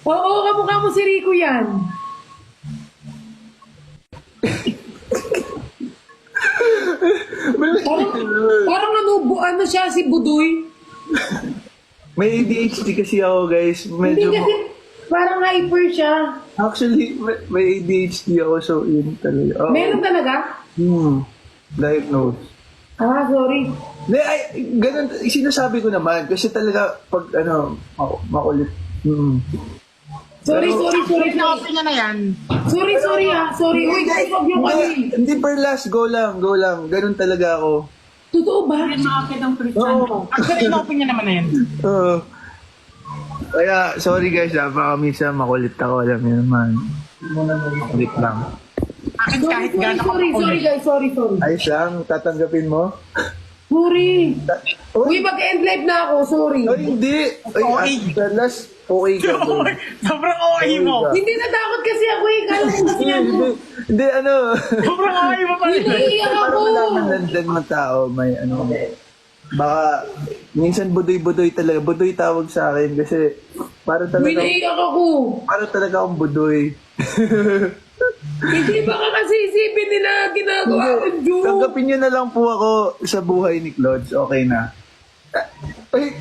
Oo, kamukha mo si Rico yan. Parang ano siya, si Budoy. May ADHD kasi ako, guys. Hindi Medyo... kasi, parang hyper siya. Actually, may ADHD ako, so yun talaga. Oh. Meron talaga? Diagnosed. Ah, sorry. Hindi, ay, ganun, sinasabi ko naman, kasi talaga, pag, makulit. Sorry. Pinaopen niya na yan. Sorry ha. Sorry. Uy, huwag yung kami. Hindi, Perlas, go lang. Ganun talaga ako. Totoo ba? Hindi makakit ang Christian. Oo. Actually, inopen niya naman na yan. Oo. Kaya, sorry guys, baka minsan makulit ako, alam niyo naman. Makulit lang. Akin kahit gano'n Sorry guys, sorry. Ayos lang, tatanggapin mo? Sorry. Uy, Uy, mag-end live na ako, sorry. ay, hindi. Ay, Okay. Perlas, okay ka doon. Sobrang okay mo. Hindi natakot kasi ako eh. Kala ko kasi ano. Hindi, Sobrang okay mo pala. Hiniiyak ako. parang nalaman ng tao, may baka, minsan budoy-budoy talaga. Budoy tawag sa akin kasi para talaga, Hiniiyak ako. para talaga akong budoy. Hindi baka kasi isipin nila ginagawa akong joke. Tanggapin niyo na lang po ako sa buhay ni Clods. Okay na. Ay!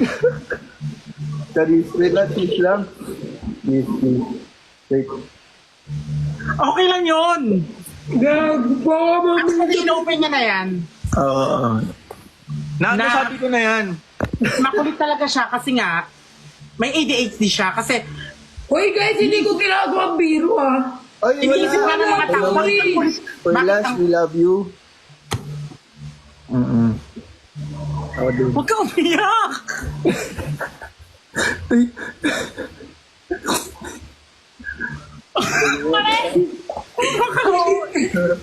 Sorry, wait lang, please lang. Please. Wait. Okay lang yun. Baka Actually, inopen niya na yan. Oo. Nasabi ko na yan. Makulit talaga siya kasi nga, may ADHD siya kasi Uy guys, hindi ko ginagawa ang biro ah. Ay, iniisip ka ng mga tao. Bakit ang kulit? Perlas, we love you. Ako din. Huwag ka umiyak. Ay,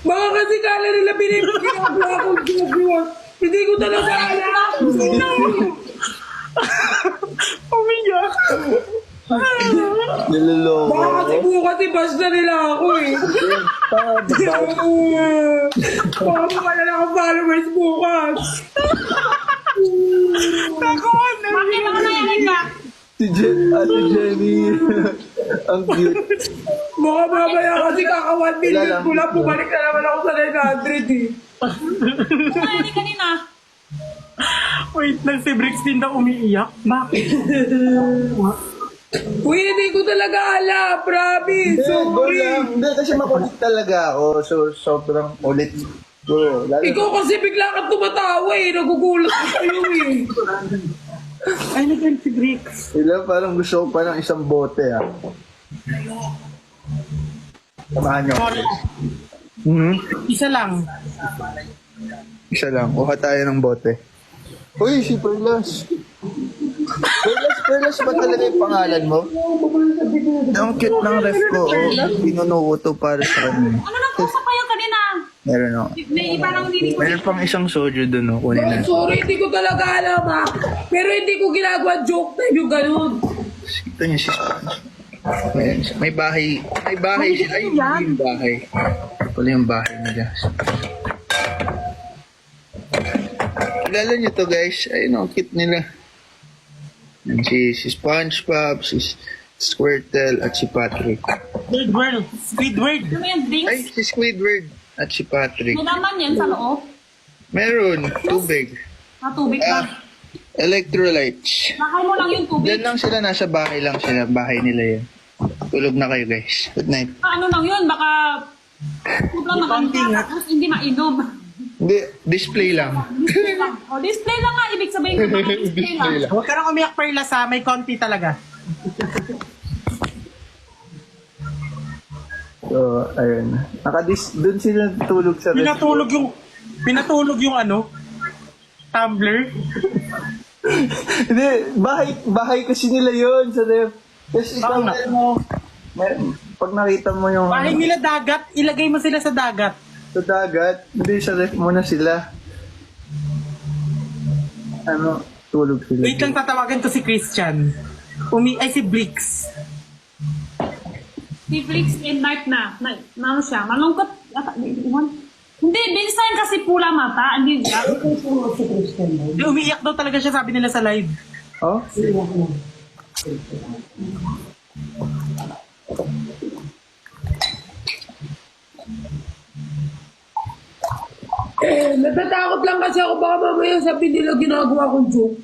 Baka kasi kala nila ginagawa akong joke. Hindi ko talaga alam. Umiyak. niloloko Baka ako. kasi bukas i-bash na nila ako eh. Baka wala na akong followers bukas. Takot. Bakit ako nayanig ka? Ate Jenny. Ang cute. Baka mamaya kasi kaka 1 million Wala lang. ko lang, bumalik na naman ako sa 900 eh. Kumain kanina. Wait lang, si Brix din daw umiiyak. Bakit? Uy, hindi ko talaga alam, promise. Hindi, go Sorry. lang. Hindi, kasi makulit talaga ako. So, sobrang ulit. Go. Lalo Ikaw kasi bigla kang tumatawa eh. Nagugulat ko sa'yo eh. Ay, nag si Brix. sila parang gusto ko pa ng isang bote, Samahan niyo ako. Isa lang. Isa lang. Kuha tayo ng bote. Uy, si Perlas. Perlas ba talaga yung pangalan mo? Ang cute ng ref ko. Pinuno ko to para sa kanya. Ano nang kusap kayo kanina? Meron o. May iba nang hindi ko. Meron pang isang soju dun o. Kunin na. Sorry, hindi ko talaga alam ha. Pero hindi ko ginagawa joke na yung ganun. Ito niya si Sponge. May bahay. May bahay sila. Ay, hindi yung bahay. Pala yung bahay nila. Kilala niyo to guys. Ayun o, cute nila. Yan si SpongeBob, si Squirtle, at si Patrick. Squidward. Ano yan, drinks? Ay, si Squidward at si Patrick. May laman yan sa loob. Meron, tubig. Tubig ba? Electrolytes. Nakay mo lang yung tubig. Diyan lang sila, nasa bahay lang sila. Bahay nila yan. Tulog na kayo guys. Good night. Ano lang yun, baka sobrang nakangga tapos hindi mainom. Hindi, display lang. Display lang. O, display lang nga. Ibig sabihin ko mga display lang. Huwag ka nang umiyak, Perlas, ha? May konti talaga. So, ayun. Doon sila tulog sa Pinatulog yung ano? Tumbler. Hindi, bahay kasi nila yun sa ref. Kasi ikaw, pag nakita mo yung Bahay nila dagat, ilagay mo sila sa dagat. sa dagat, hindi sa ref muna sila. Tulog sila. Wait lang, tatawagan ko si Christian. Si Blix. Si Flix and Mark na ano siya, malungkot. Hindi, bilisan kasi pula mata. Hindi siya. Umiiyak daw talaga siya, sabi nila sa live. Oh? Natatakot lang kasi ako baka mamaya sabihin nila ginagawa kong joke.